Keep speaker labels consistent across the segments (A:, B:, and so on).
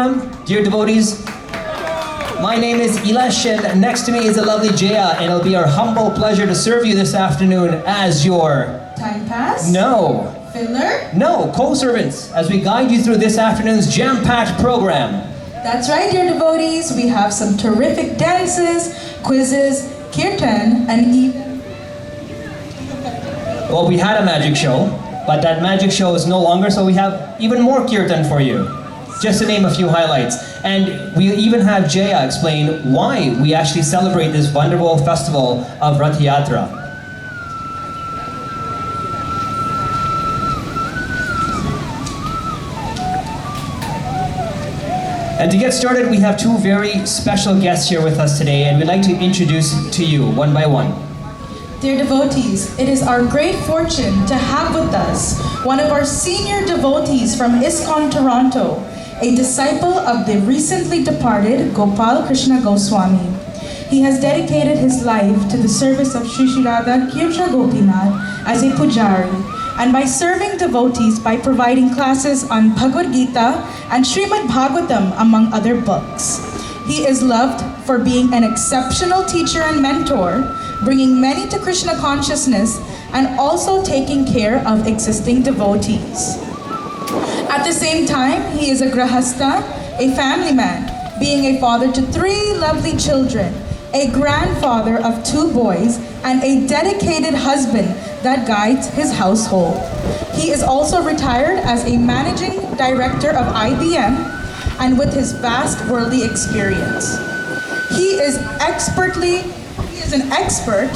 A: Dear devotees, my name is Ilash and next to me is the lovely Jaya, and it'll be our humble pleasure to serve you this afternoon as your...
B: Time pass?
A: No.
B: Filler?
A: No, co-servants, as we guide you through this afternoon's jam-packed program.
B: That's right, dear devotees. We have some terrific dances, quizzes, kirtan, and even...
A: Well, we had a magic show, but that magic show is no longer, so we have even more kirtan for you. Just to name a few highlights. And we even have Jaya explain why we actually celebrate this wonderful festival of Rath Yatra. And to get started, we have two very special guests here with us today, and we'd like to introduce to you one by one.
B: Dear devotees, it is our great fortune to have with us one of our senior devotees from Iskcon, Toronto, a disciple of the recently departed Gopal Krishna Goswami. He has dedicated his life to the service of Sri Sri Radha Kirtra Gopinath as a pujari, and by serving devotees by providing classes on Bhagavad Gita and Srimad Bhagavatam, among other books. He is loved for being an exceptional teacher and mentor, bringing many to Krishna consciousness, and also taking care of existing devotees. At the same time, he is a grahastha, a family man, being a father to 3 lovely children, a grandfather of 2 boys, and a dedicated husband that guides his household. He is also retired as a managing director of IBM, and with his vast worldly experience. He is an expert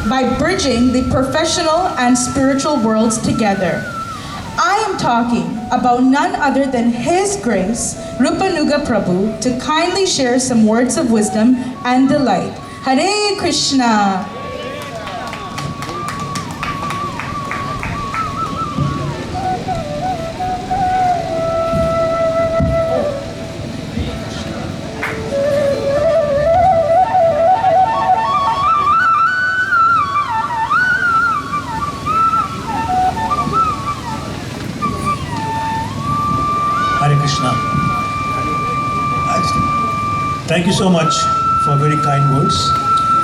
B: by bridging the professional and spiritual worlds together. I am talking about none other than His Grace, Rupanuga Prabhu, to kindly share some words of wisdom and delight. Hare Krishna!
C: Thank you so much for very kind words,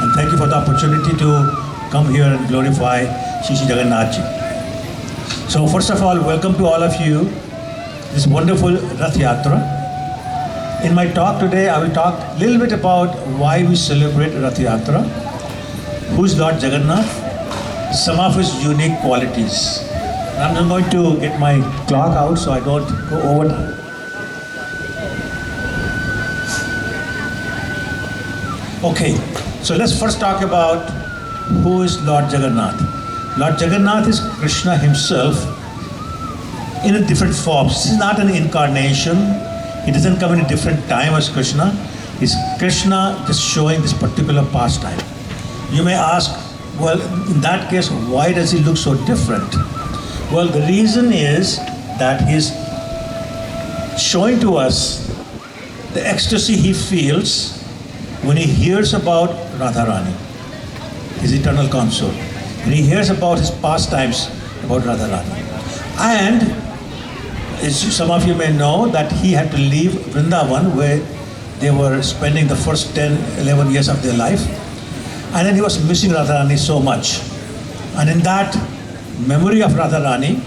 C: and thank you for the opportunity to come here and glorify Shri Jagannath. So first of all, welcome to all of you, this wonderful Rath Yatra. In my talk today, I will talk a little bit about why we celebrate Rath Yatra, who is Lord Jagannath, some of his unique qualities. I'm not going to get my clock out so I don't go over time. Okay, so let's first talk about who is Lord Jagannath. Lord Jagannath is Krishna himself in a different form. This is not an incarnation. He doesn't come in a different time as Krishna. It's Krishna just showing this particular pastime. You may ask, well, in that case, why does he look so different? Well, the reason is that he's showing to us the ecstasy he feels when he hears about Radharani, his eternal consort, when he hears about his pastimes about Radharani. And as some of you may know that he had to leave Vrindavan, where they were spending the first 10, 11 years of their life. And then he was missing Radharani so much. And in that memory of Radharani,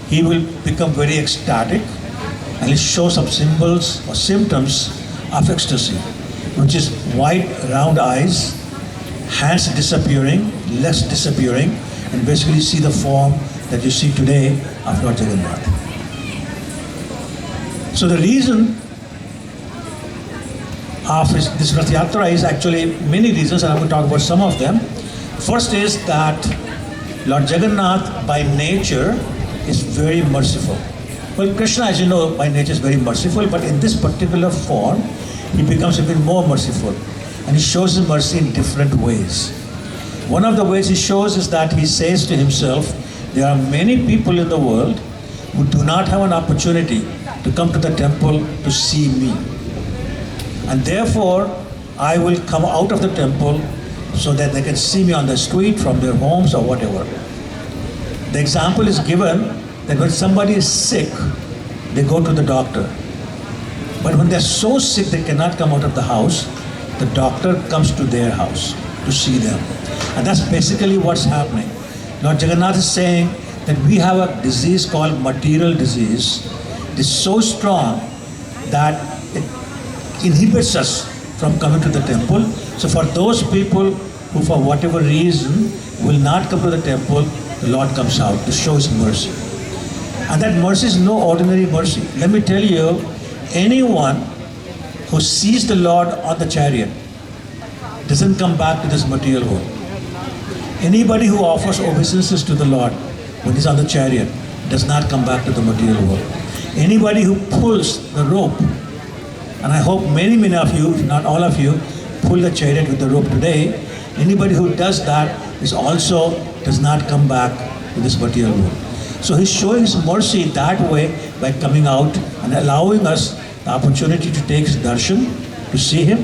C: he will become very ecstatic, and he'll show some symbols or symptoms of ecstasy, which is wide, round eyes, hands disappearing, legs disappearing, and basically see the form that you see today of Lord Jagannath. So the reason of this Rath Yatra is actually many reasons, and I'm going to talk about some of them. First is that Lord Jagannath by nature is very merciful. Well, Krishna, as you know, by nature is very merciful, but in this particular form, he becomes even more merciful, and he shows his mercy in different ways. One of the ways he shows is that he says to himself, there are many people in the world who do not have an opportunity to come to the temple to see me. And therefore, I will come out of the temple so that they can see me on the street, from their homes or whatever. The example is given that when somebody is sick, they go to the doctor. when they're so sick they cannot come out of the house, the doctor comes to their house to see them. And that's basically what's happening. Lord Jagannath is saying that we have a disease called material disease. It is so strong that it inhibits us from coming to the temple. So for those people who for whatever reason will not come to the temple, the Lord comes out to show His mercy. And that mercy is no ordinary mercy. Let me tell you, anyone who sees the Lord on the chariot doesn't come back to this material world. Anybody who offers obeisances to the Lord when He's on the chariot does not come back to the material world. Anybody who pulls the rope, and I hope many of you, if not all of you, pull the chariot with the rope today, anybody who does that is also does not come back to this material world. So He's showing His mercy that way by coming out and allowing us the opportunity to take His darshan, to see Him,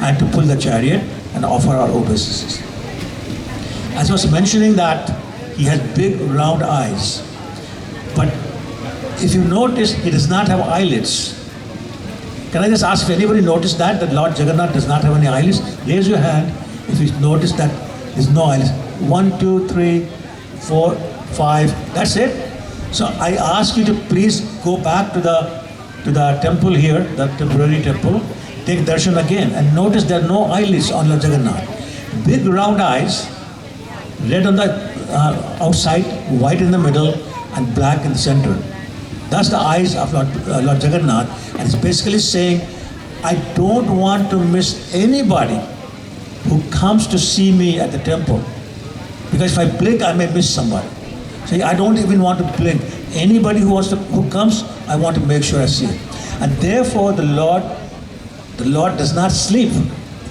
C: and to pull the chariot and offer our obeisances. As I was mentioning that He has big round eyes, but if you notice, He does not have eyelids. Can I just ask if anybody noticed that Lord Jagannath does not have any eyelids? Raise your hand if you notice that there's no eyelids. 1, 2, 3, 4, 5. That's it. So I ask you to please go back to the temple here, the temporary temple, take darshan again, and notice there are no eyelids on Lord Jagannath. Big round eyes, red on the outside, white in the middle, and black in the center. That's the eyes of Lord Jagannath, and it's basically saying, I don't want to miss anybody who comes to see me at the temple, because if I blink, I may miss somebody. So I don't even want to blink. Anybody who comes, I want to make sure I see it. And therefore, the Lord does not sleep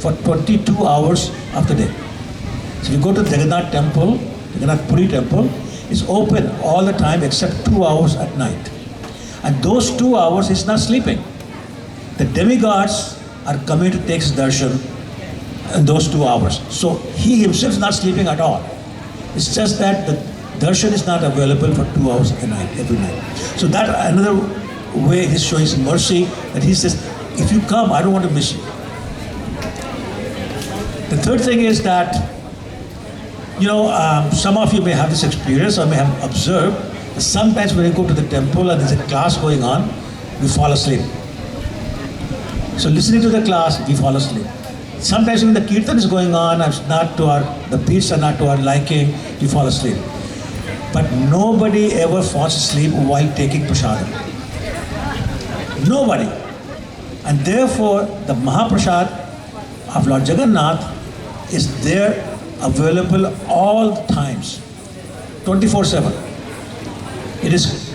C: for 22 hours of the day. So if you go to the Jagannath temple, Jagannath Puri temple, it's open all the time except 2 hours at night. And those 2 hours He's not sleeping. The demigods are coming to take His darshan in those 2 hours. So He Himself is not sleeping at all. It's just that the darshan is not available for 2 hours a night, every night. So that another way He's showing His mercy, that He says, if you come, I don't want to miss you. The third thing is that, some of you may have this experience or may have observed that sometimes when you go to the temple and there's a class going on, you fall asleep. So listening to the class, we fall asleep. Sometimes when the kirtan is going on, the beats are not to our liking, we fall asleep. But nobody ever falls asleep while taking prasadam. Nobody. And therefore, the Mahaprasad of Lord Jagannath is there, available all the times, 24/7. It is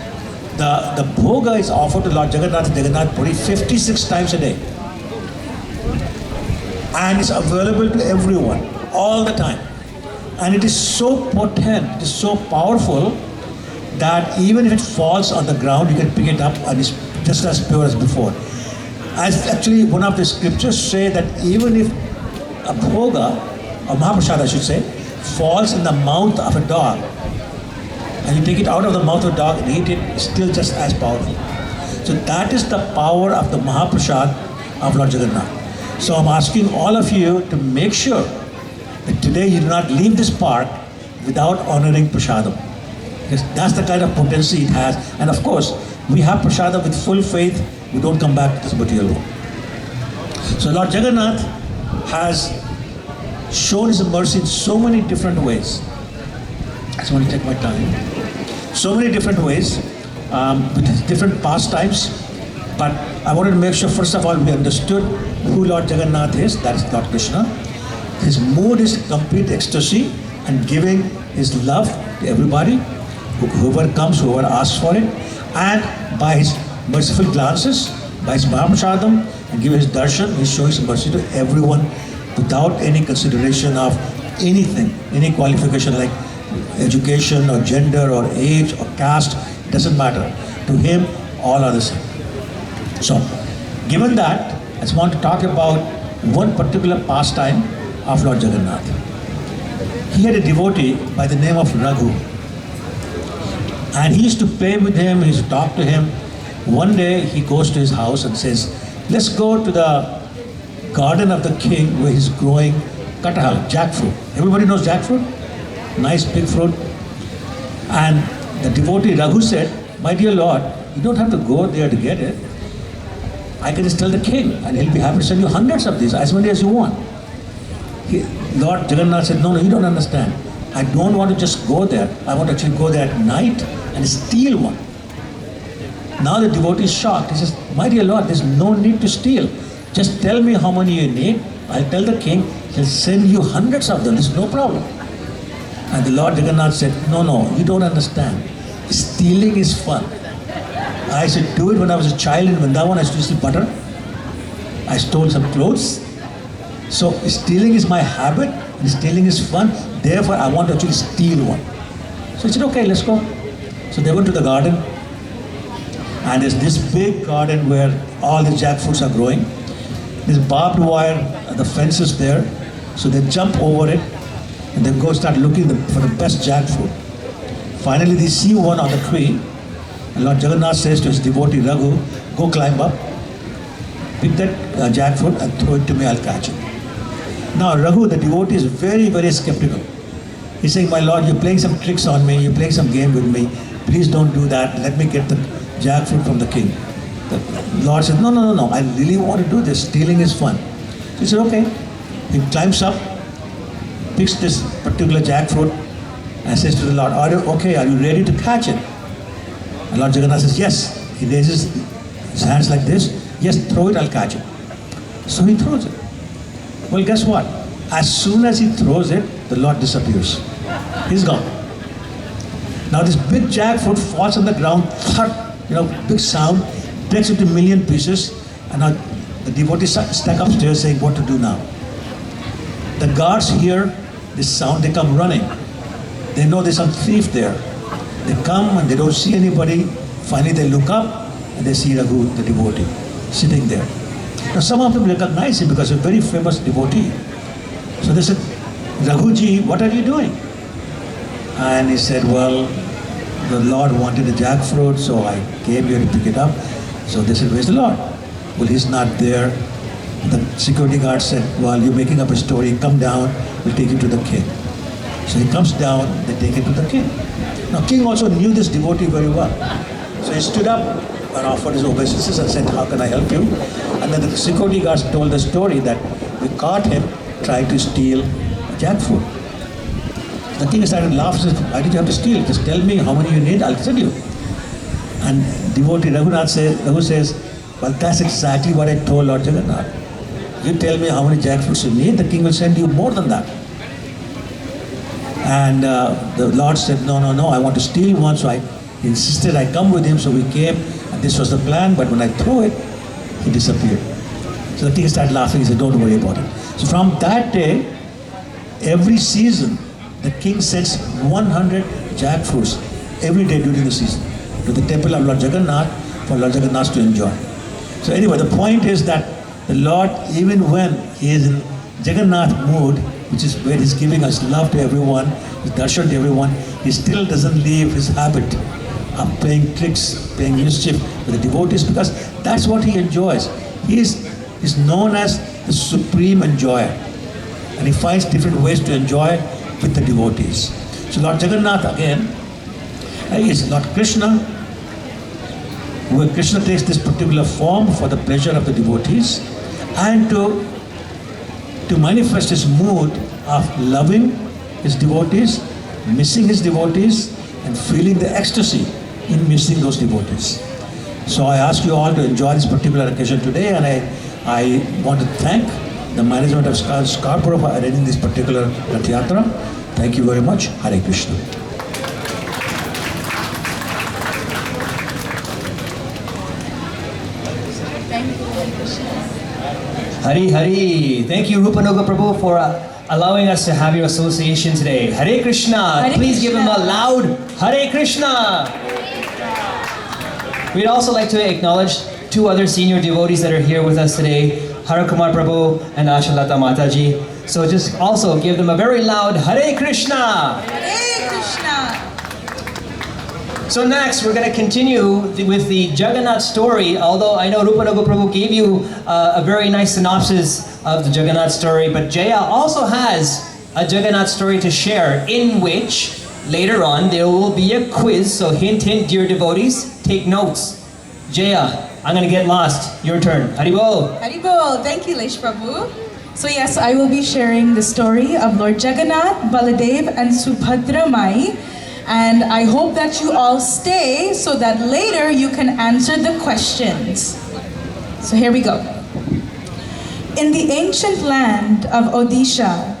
C: the bhoga is offered to Lord Jagannath in Jagannath Puri 56 times a day, and it's available to everyone all the time. And it is so potent, it is so powerful that even if it falls on the ground, you can pick it up and it's just as pure as before. As actually one of the scriptures say that even if a bhoga, or Mahaprasad I should say, falls in the mouth of a dog, and you take it out of the mouth of a dog and eat it, it's still just as powerful. So that is the power of the Mahaprasad of Lord Jagannath. So I'm asking all of you to make sure that today you do not leave this park without honoring prasadam. Because that's the kind of potency it has. And of course, we have prasadam with full faith, we don't come back to this material world. So Lord Jagannath has shown His mercy in so many different ways. I just want to take my time. So many different ways, with different pastimes. But I wanted to make sure, first of all, we understood who Lord Jagannath is, that is Lord Krishna. His mood is complete ecstasy and giving His love to everybody, whoever comes, whoever asks for it. And by His merciful glances, by His Mahaprasadam, and giving His darshan, He's showing His mercy to everyone without any consideration of anything, any qualification like education or gender or age or caste, doesn't matter. To Him, all are the same. So, given that, I just want to talk about one particular pastime of Lord Jagannath. He had a devotee by the name of Raghu. And he used to play with him, he used to talk to him. One day he goes to his house and says, Let's go to the garden of the king where he's growing kathal, jackfruit. Everybody knows jackfruit? Nice big fruit. And the devotee Raghu said, my dear Lord, you don't have to go there to get it. I can just tell the king and he'll be happy to send you hundreds of these, as many as you want. Lord Jagannath said, no, you don't understand. I don't want to just go there. I want to actually go there at night and steal one. Now the devotee is shocked. He says, my dear Lord, there's no need to steal. Just tell me how many you need. I'll tell the king. He'll send you hundreds of them. There's no problem. And the Lord Jagannath said, no, you don't understand. Stealing is fun. I used to do it when I was a child in Vrindavan. I used to steal butter. I stole some clothes. So stealing is my habit. And stealing is fun. Therefore, I want to actually steal one. So he said, okay, let's go. So they went to the garden. And there's this big garden where all the jackfruits are growing. There's barbed wire, the fence is there. So they jump over it and then go start looking for the best jackfruit. Finally, they see one on the tree. And Lord Jagannath says to his devotee Raghu, go climb up, pick that jackfruit and throw it to me, I'll catch it. Now Raghu, the devotee, is very, very skeptical. He's saying, my Lord, you're playing some tricks on me, you're playing some game with me. Please don't do that. Let me get the jackfruit from the king. The Lord said, no, I really want to do this. Stealing is fun. So he said, okay. He climbs up, picks this particular jackfruit and says to the Lord, are you ready to catch it? And Lord Jagannath says, yes. He raises his hands like this. Yes, throw it, I'll catch it. So he throws it. Well, guess what? As soon as he throws it, the Lord disappears. He's gone. Now this big jackfruit falls on the ground, thud, big sound, breaks into a million pieces, and now the devotees stack upstairs saying what to do now. The guards hear this sound, they come running. They know there's some thief there. They come and they don't see anybody. Finally they look up and they see Raghu, the devotee, sitting there. Now some of them recognize him because he's a very famous devotee. So they said, Raghuji, what are you doing? And he said, well, the Lord wanted a jackfruit, so I came here to pick it up. So they said, where's the Lord? Well, he's not there. The security guard said, well, you're making up a story, come down, we'll take you to the king. So he comes down, they take him to the king. Now king also knew this devotee very well. So he stood up and offered his obeisances and said, how can I help you? And then the security guards told the story that we caught him trying to steal jackfruit. The king started laughing, said, why did you have to steal? Just tell me how many you need, I'll tell you. And devotee Raghu says, well, that's exactly what I told Lord Jagannath. You tell me how many jackfruits you need, the king will send you more than that. And the Lord said, no, I want to steal one. So I insisted I come with him. So we came, and this was the plan. But when I threw it, he disappeared. So the king started laughing. He said, don't worry about it. So from that day, every season, the king sends 100 jackfruits every day during the season to the temple of Lord Jagannath for Lord Jagannath to enjoy. So anyway, the point is that the Lord, even when he is in Jagannath mood, which is where he's giving us love to everyone, his darshan to everyone, he still doesn't leave his habit of playing tricks, playing mischief with the devotees, because that's what he enjoys. He is known as the supreme enjoyer, and he finds different ways to enjoy with the devotees. So Lord Jagannath again is Lord Krishna, where Krishna takes this particular form for the pleasure of the devotees and to manifest his mood of loving his devotees, missing his devotees, and feeling the ecstasy in missing those devotees. So I ask you all to enjoy this particular occasion today, and I want to thank the management of Scarborough for arranging this particular Rath Yatra. Thank you very much. Hare Krishna.
A: Hari Hari. Thank you, Rupanuga Prabhu, for allowing us to have your association today. Hare Krishna.
B: Hare
A: Please give him a
B: Krishna.
A: loud Hare Krishna. We'd also like to acknowledge two other senior devotees that are here with us today, Harakumar Prabhu and Ashalata Mataji. So just also give them a very loud Hare Krishna.
B: Hare Krishna.
A: So next, we're going to continue with the Jagannath story. Although I know Rupanuga Prabhu gave you a very nice synopsis of the Jagannath story, but Jaya also has a Jagannath story to share, in which later on there will be a quiz. So hint, hint, dear devotees, take notes. Jaya, I'm going to get lost. Your turn. Haribol.
B: Haribol. Thank you, Leish Prabhu. So yes, I will be sharing the story of Lord Jagannath, Baladev, and Subhadra Mai. And I hope that you all stay so that later you can answer the questions. So here we go. In the ancient land of Odisha,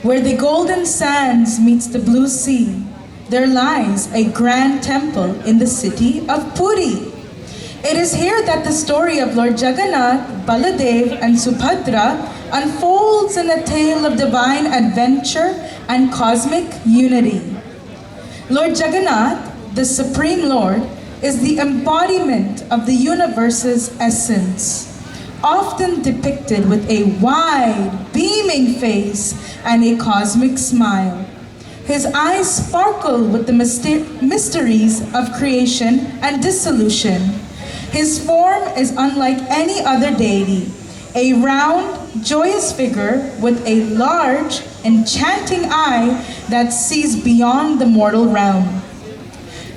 B: where the golden sands meets the blue sea, there lies a grand temple in the city of Puri. It is here that the story of Lord Jagannath, Baladev, and Subhadra unfolds in a tale of divine adventure and cosmic unity. Lord Jagannath, the Supreme Lord, is the embodiment of the universe's essence, often depicted with a wide, beaming face and a cosmic smile. His eyes sparkle with the mysteries of creation and dissolution. His form is unlike any other deity, a round, joyous figure with a large, enchanting eye that sees beyond the mortal realm.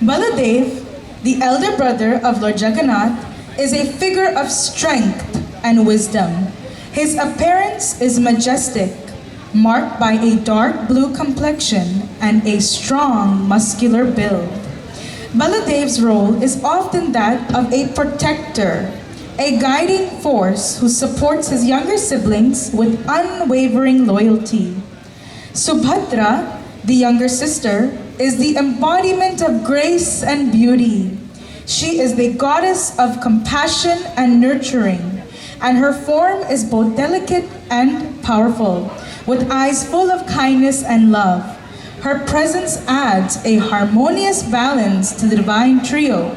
B: Baladev, the elder brother of Lord Jagannath, is a figure of strength and wisdom. His appearance is majestic, marked by a dark blue complexion and a strong, muscular build. Baladev's role is often that of a protector, a guiding force who supports his younger siblings with unwavering loyalty. Subhadra, the younger sister, is the embodiment of grace and beauty. She is the goddess of compassion and nurturing, and her form is both delicate and powerful, with eyes full of kindness and love. Her presence adds a harmonious balance to the divine trio.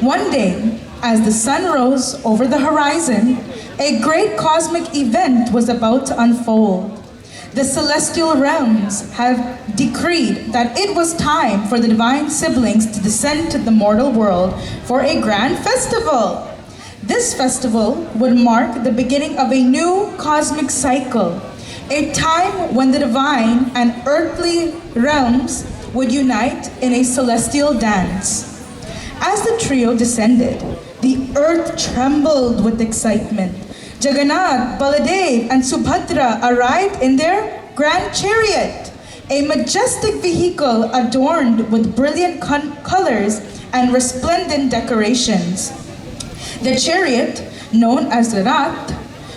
B: One day, as the sun rose over the horizon, a great cosmic event was about to unfold. The celestial realms have decreed that it was time for the divine siblings to descend to the mortal world for a grand festival. This festival would mark the beginning of a new cosmic cycle, a time when the divine and earthly realms would unite in a celestial dance. As the trio descended, the earth trembled with excitement. Jagannath, Baladev, and Subhadra arrived in their grand chariot, a majestic vehicle adorned with brilliant colors and resplendent decorations. The chariot, known as the Rath,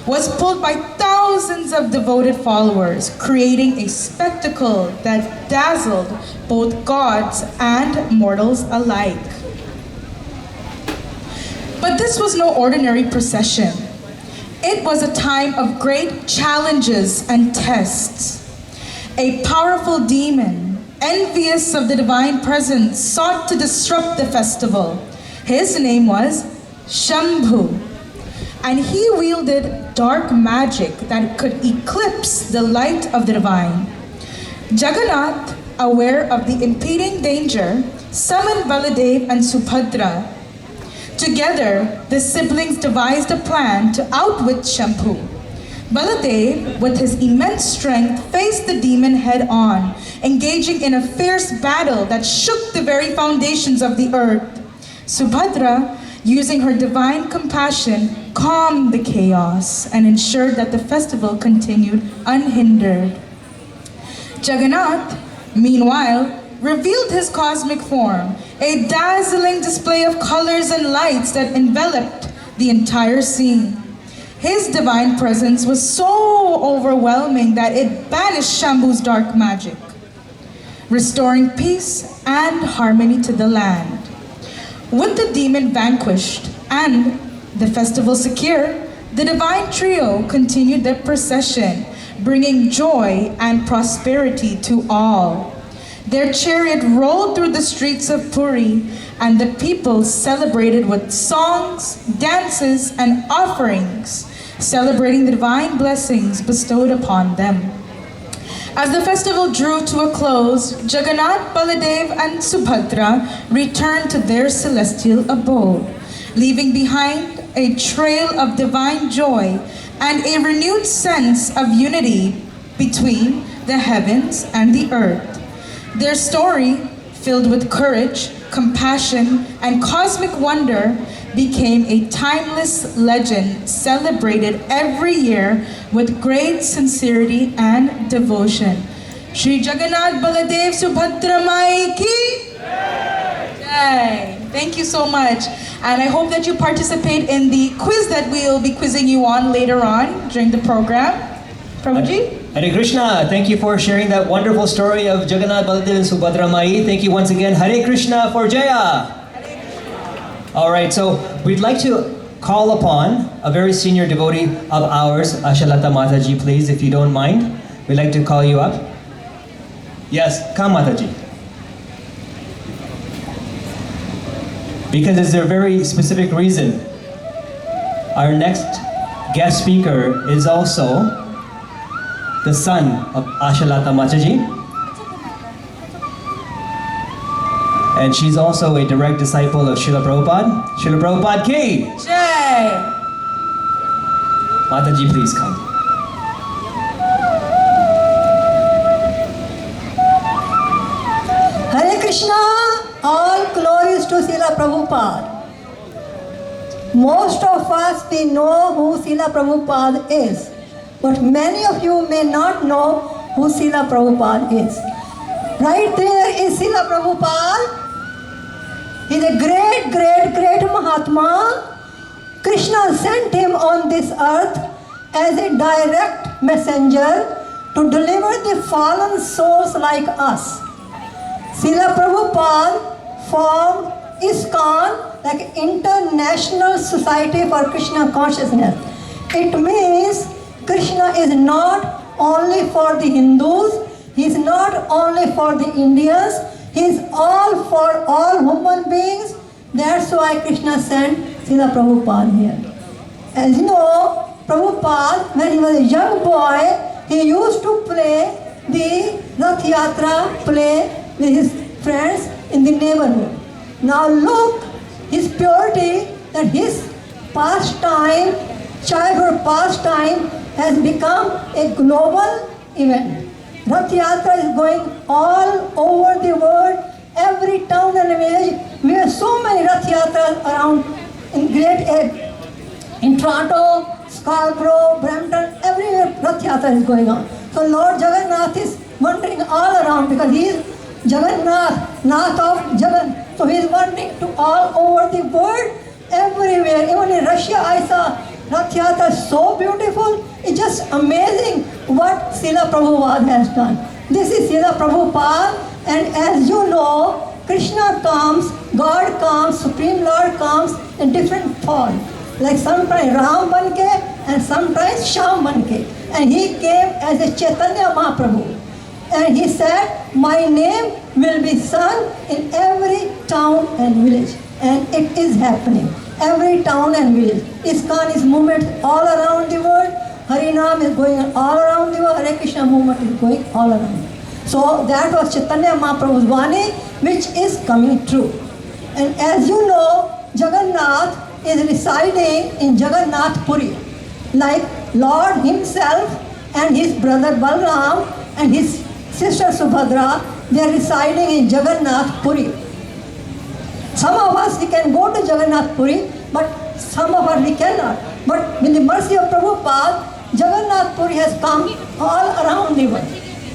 B: was pulled by thousands of devoted followers, creating a spectacle that dazzled both gods and mortals alike. But this was no ordinary procession. It was a time of great challenges and tests. A powerful demon, envious of the divine presence, sought to disrupt the festival. His name was Shambhu, and he wielded dark magic that could eclipse the light of the divine. Jagannath, aware of the impending danger, summoned Baladev and Subhadra. Together, the siblings devised a plan to outwit Shambhu. Baladev, with his immense strength, faced the demon head-on, engaging in a fierce battle that shook the very foundations of the earth. Subhadra, using her divine compassion, calmed the chaos and ensured that the festival continued unhindered. Jagannath, meanwhile, revealed his cosmic form, a dazzling display of colors and lights that enveloped the entire scene. His divine presence was so overwhelming that it banished Shambhu's dark magic, restoring peace and harmony to the land. With the demon vanquished and the festival secure, the divine trio continued their procession, bringing joy and prosperity to all. Their chariot rolled through the streets of Puri, and the people celebrated with songs, dances, and offerings, celebrating the divine blessings bestowed upon them. As the festival drew to a close, Jagannath, Baladev, and Subhadra returned to their celestial abode, leaving behind a trail of divine joy and a renewed sense of unity between the heavens and the earth. Their story, filled with courage, compassion, and cosmic wonder, became a timeless legend celebrated every year with great sincerity and devotion. Shri Jagannath Baladev Subhadra Mai ki Jai. Thank you so much. And I hope that you participate in the quiz that we'll be quizzing you on later on during the program. Prabhuji?
A: Hare Krishna, thank you for sharing that wonderful story of Jagannath, Baladev, and Subhadra Mai. Thank you once again. Hare Krishna for Jaya. All right, so we'd like to call upon a very senior devotee of ours, Ashalata Mataji, please, if you don't mind. We'd like to call you up. Yes, come Mataji. Because there's a very specific reason. Our next guest speaker is also the son of Ashalata Mataji. And she's also a direct disciple of Srila Prabhupada. Srila Prabhupada ki
B: Jai.
A: Mataji, please come.
D: Hare Krishna, all glories to Srila Prabhupada. Most of us, we know who Srila Prabhupada is. But many of you may not know who Srila Prabhupada is. Right there is Srila Prabhupada. He's a great, great, great Mahatma. Krishna sent him on this earth as a direct messenger to deliver the fallen souls like us. Srila Prabhupada formed Iskcon, like International Society for Krishna Consciousness. It means Krishna is not only for the Hindus, he is not only for the Indians, he is all for all human beings. That's why Krishna sent Srila Prabhupada here. As you know, Prabhupada, when he was a young boy, he used to play the Rath Yatra play with his friends in the neighborhood. Now look, his purity, that his pastime, childhood pastime, has become a global event. Rath Yatra is going all over the world, every town and village. We have so many Rath Yatras around in great age. In Toronto, Scarborough, Brampton, everywhere Rath Yatra is going on. So Lord Jagannath is wandering all around because he is Jagannath, Nath of Jagan. So he is wandering to all over the world, everywhere. Even in Russia, I saw Rath Yatra is so beautiful. It's just amazing what Srila Prabhupada has done. This is Srila Prabhupada, and as you know, Krishna comes, God comes, Supreme Lord comes in different forms. Like sometimes Ram banke and sometimes Shyam banke. And he came as a Chaitanya Mahaprabhu. And he said, my name will be sung in every town and village. And it is happening. Every town and village. Iskcon is movement all around the world. Harinam is going all around the world. Hare Krishna movement is going all around. So that was Chaitanya Mahaprabhu's Vani, which is coming true. And as you know, Jagannath is residing in Jagannath Puri. Like Lord himself and his brother Balram and his sister Subhadra, they are residing in Jagannath Puri. Some of us, we can go to Jagannath Puri, but some of us we cannot. But with the mercy of Prabhupada, Jagannath Puri has come all around the world.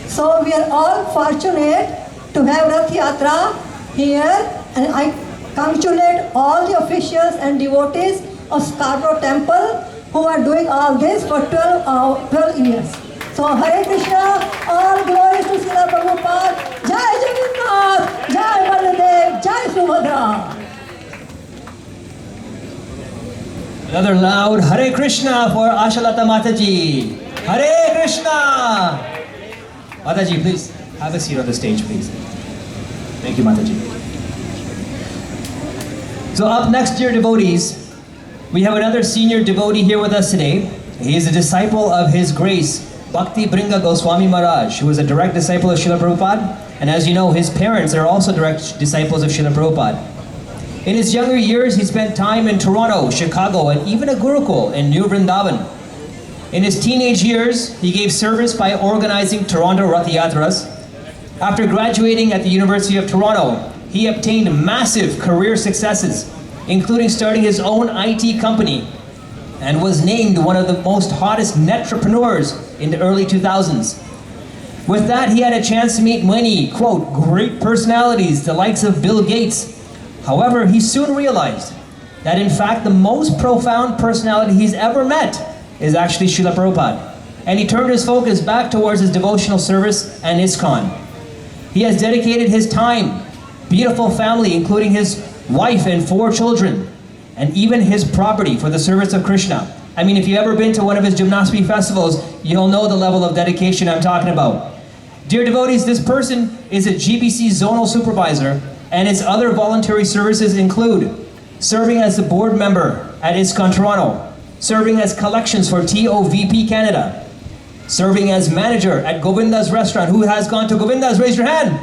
D: So we are all fortunate to have Rath Yatra here, and I congratulate all the officials and devotees of Scarborough Temple who are doing all this for 12 years. So Hare Krishna, all glories to Srila Prabhupada, Jai Jagannath, Jai Baladev, Jai Subhadra.
A: Another loud Hare Krishna for Ashalata Mataji. Hare Krishna! Mataji, please have a seat on the stage, please. Thank you, Mataji. So up next, dear devotees, we have another senior devotee here with us today. He is a disciple of His Grace, Bhakti Bringa Goswami Maharaj, who was a direct disciple of Srila Prabhupada. And as you know, his parents are also direct disciples of Srila Prabhupada. In his younger years, he spent time in Toronto, Chicago, and even a Gurukul in New Vrindavan. In his teenage years, he gave service by organizing Toronto Rath Yatras. After graduating at the University of Toronto, he obtained massive career successes, including starting his own IT company, and was named one of the most hottest netrepreneurs in the early 2000s. With that, he had a chance to meet many, quote, great personalities, the likes of Bill Gates. However, he soon realized that in fact the most profound personality he's ever met is actually Srila Prabhupada. And he turned his focus back towards his devotional service and Iskcon. He has dedicated his time, beautiful family, including his wife and 4 children, and even his property for the service of Krishna. I mean, if you've ever been to one of his Janmashtami festivals, you'll know the level of dedication I'm talking about. Dear devotees, this person is a GBC zonal supervisor, and his other voluntary services include serving as the board member at Iskcon Toronto, serving as collections for TOVP Canada, serving as manager at Govinda's restaurant. Who has gone to Govinda's? Raise your hand.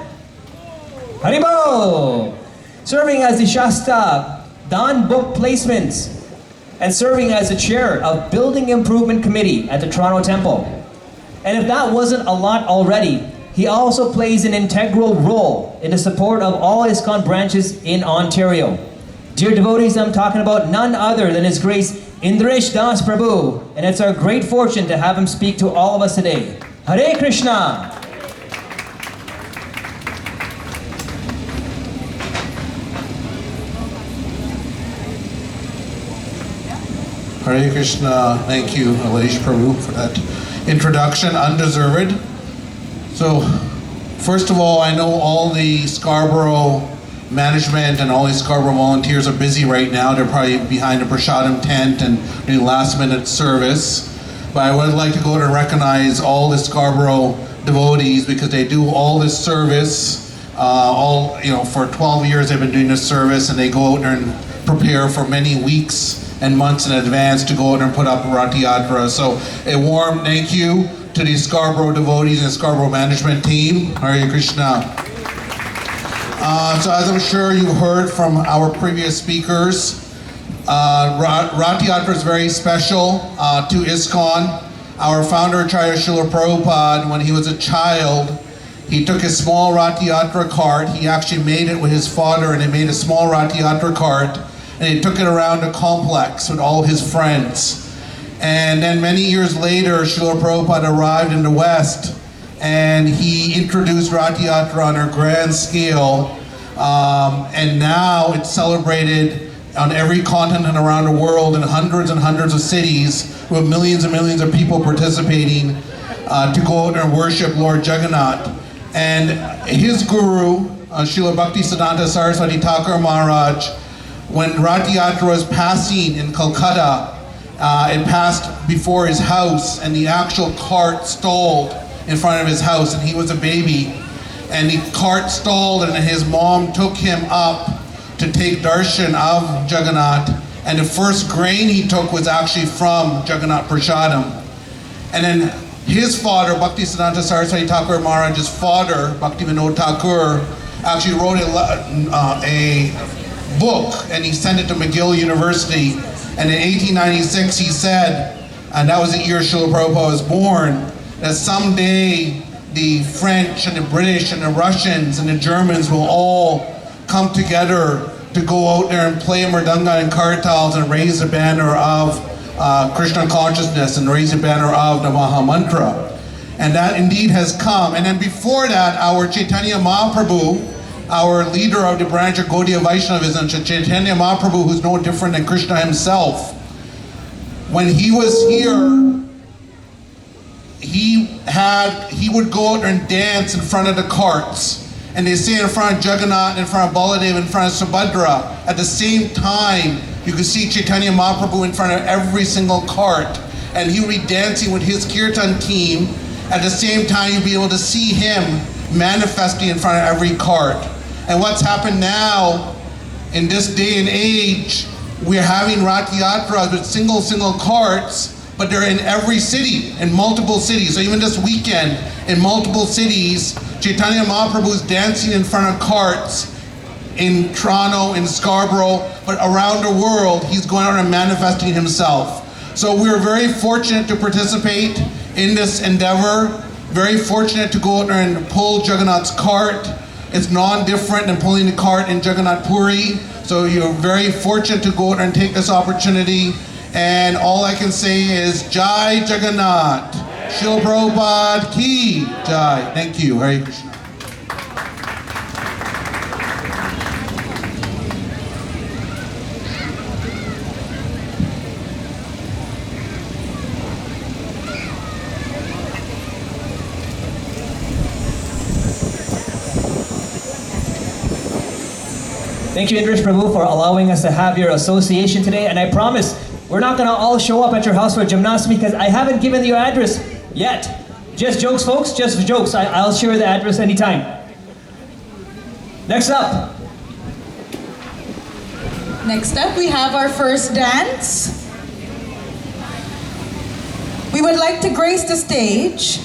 A: Haribo! Serving as the Shasta Dan Book Placements, and serving as the chair of Building Improvement Committee at the Toronto Temple. And if that wasn't a lot already, he also plays an integral role in the support of all Iskcon branches in Ontario. Dear devotees, I'm talking about none other than His Grace INDRESH Das Prabhu, and it's our great fortune to have him speak to all of us today. Hare Krishna!
E: Hare Krishna. Thank you, Ilesh Prabhu, for that introduction, undeserved. So, first of all, I know all the Scarborough management and all the Scarborough volunteers are busy right now. They're probably behind a prasadam tent and doing last-minute service. But I would like to go and recognize all the Scarborough devotees because they do all this service. For 12 years they've been doing this service, and they go out there and prepare for many weeks and months in advance to go out and put up Rath Yatra. So a warm thank you to the Scarborough devotees and Scarborough management team. Hare Krishna. So as I'm sure you heard from our previous speakers, Rath Yatra is very special to Iskcon. Our founder, Acharya Srila Prabhupada, when he was a child, he took his small Rath Yatra cart. He actually made it with his father, and they made a small Rath Yatra cart, and he took it around the complex with all his friends. And then many years later, Srila Prabhupada arrived in the West, and he introduced Rath Yatra on a grand scale, and now it's celebrated on every continent around the world in hundreds and hundreds of cities with millions and millions of people participating to go out and worship Lord Jagannath. And his guru, Srila Bhaktisiddhanta Saraswati Thakur Maharaj, when Rath Yatra was passing in Calcutta, it passed before his house, and the actual cart stalled in front of his house, and he was a baby. And the cart stalled, and his mom took him up to take darshan of Jagannath, and the first grain he took was actually from Jagannath Prasadam. And then his father, Bhaktisiddhanta Saraswati Thakur Maharaj's father, Bhaktivinoda Thakur, actually wrote a book, and he sent it to McGill University. And in 1896 he said, and that was the year Srila Prabhupada was born, that someday the French and the British and the Russians and the Germans will all come together to go out there and play mridanga and kartals and raise the banner of Krishna consciousness and raise the banner of the Maha Mantra. And that indeed has come. And then before that, our Chaitanya Mahaprabhu, our leader of the branch of Gaudiya Vaishnavism, Chaitanya Mahaprabhu, who's no different than Krishna himself, when he was here, he would go out and dance in front of the carts. And they say in front of Jagannath, in front of Baladev, in front of Subhadra. At the same time, you could see Chaitanya Mahaprabhu in front of every single cart. And he would be dancing with his kirtan team. At the same time, you'd be able to see him manifesting in front of every cart. And what's happened now, in this day and age, we're having Rath Yatras with single carts, but they're in every city, in multiple cities. So even this weekend, in multiple cities, Chaitanya Mahaprabhu is dancing in front of carts in Toronto, in Scarborough, but around the world, he's going out and manifesting himself. So we're very fortunate to participate in this endeavor, very fortunate to go out there and pull Jagannath's cart. It's non-different than pulling the cart in Jagannath Puri. So you're very fortunate to go out there and take this opportunity. And all I can say is, Jai Jagannath, Srila Prabhupada Ki Jai. Thank you. Hare Krishna.
A: Thank you, Indresh Prabhu, for allowing us to have your association today. And I promise, we're not going to all show up at your house for Gymnastami because I haven't given your address yet. Just jokes, folks, just jokes. I'll share the address anytime. Next up.
B: Next up, we have our first dance. We would like to grace the stage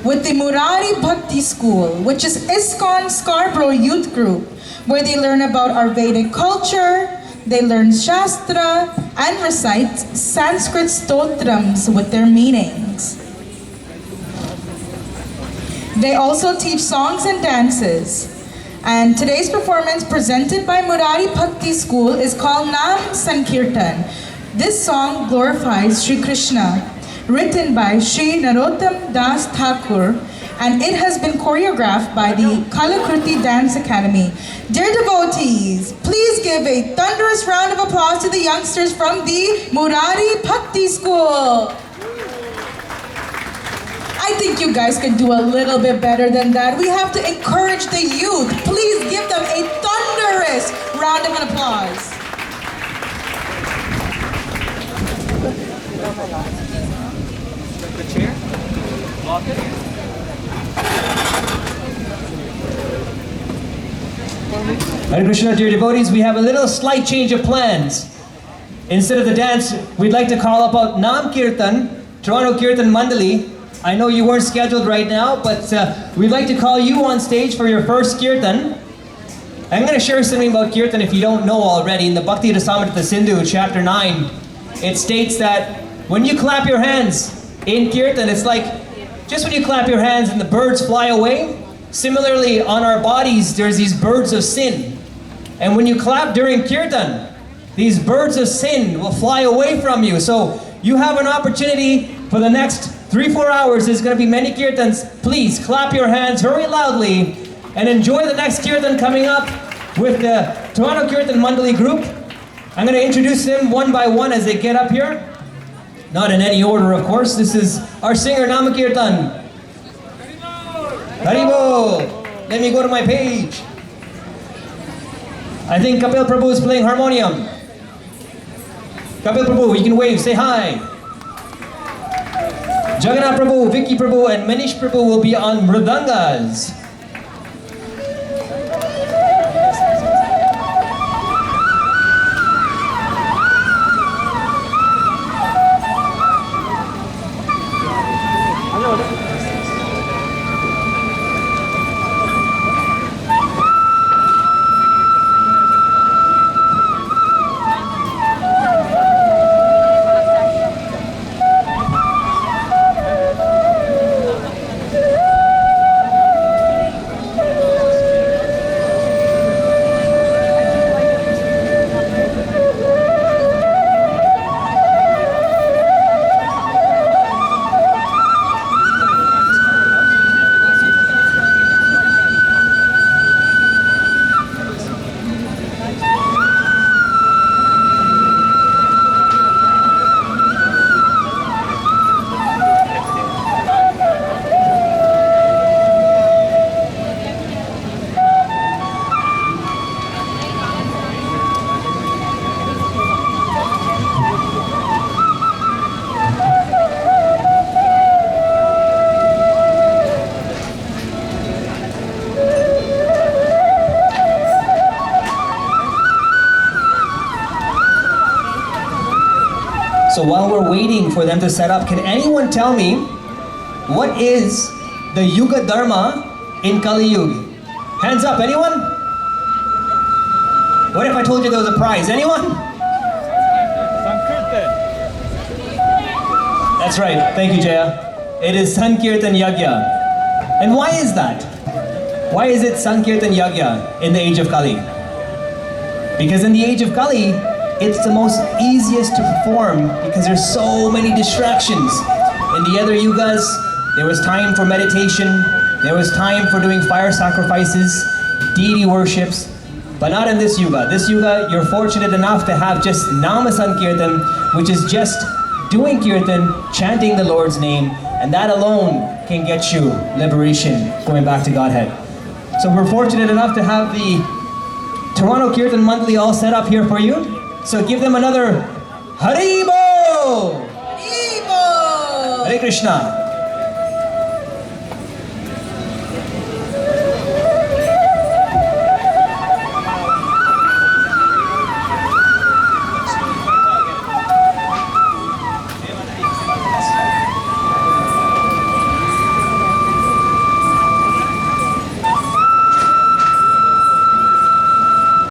B: with the Murari Bhakti School, which is Iskcon Scarborough Youth Group, where they learn about our Vedic culture, they learn Shastra, and recite Sanskrit stotrams with their meanings. They also teach songs and dances. And today's performance presented by Murari Bhakti School is called Nam Sankirtan. This song glorifies Sri Krishna, written by Sri Narottam Das Thakur, and it has been choreographed by the Kalakruti Dance Academy. Dear devotees, please give a thunderous round of applause to the youngsters from the Murari Bhakti School. I think you guys can do a little bit better than that. We have to encourage the youth. Please give them a thunderous round of applause.
A: The chair? Lock it? Hare Krishna, dear devotees, we have a little slight change of plans. Instead of the dance, we'd like to call up Nam Kirtan, Toronto Kirtan Mandali. I know you weren't scheduled right now, but we'd like to call you on stage for your first Kirtan. I'm going to share something about Kirtan if you don't know already. In the Bhakti Rasamrita Sindhu, chapter 9, it states that when you clap your hands in Kirtan, it's like just when you clap your hands and the birds fly away. Similarly, on our bodies, there's these birds of sin. And when you clap during Kirtan, these birds of sin will fly away from you. So you have an opportunity for the next 3-4 hours. There's going to be many Kirtans. Please clap your hands very loudly and enjoy the next Kirtan coming up with the Toronto Kirtan Mandali group. I'm going to introduce them one by one as they get up here. Not in any order, of course. This is our singer, Namakirtan. Haribol! Let me go to my page. I think Kapil Prabhu is playing harmonium. Kapil Prabhu, you can wave, say hi. Jagannath Prabhu, Vicky Prabhu, and Manish Prabhu will be on mridangas. So while we're we're waiting for them to set up, can anyone tell me what is the Yuga Dharma in Kali Yuga? Hands up, anyone? What if I told you there was a prize? Anyone? That's right. Thank you, Jaya. It is Sankirtan Yagya. And why is that? Why is it Sankirtan Yagya in the age of Kali? Because in the age of Kali, it's the most easiest to perform because there's so many distractions. In the other yugas, there was time for meditation, there was time for doing fire sacrifices, deity worships, but not in this yuga. This yuga, you're fortunate enough to have just Nama Sankirtan, which is just doing kirtan, chanting the Lord's name, and that alone can get you liberation, going back to Godhead. So we're fortunate enough to have the Toronto Kirtan Monthly all set up here for you. So give them another Haribo! Haribo! Hare Krishna.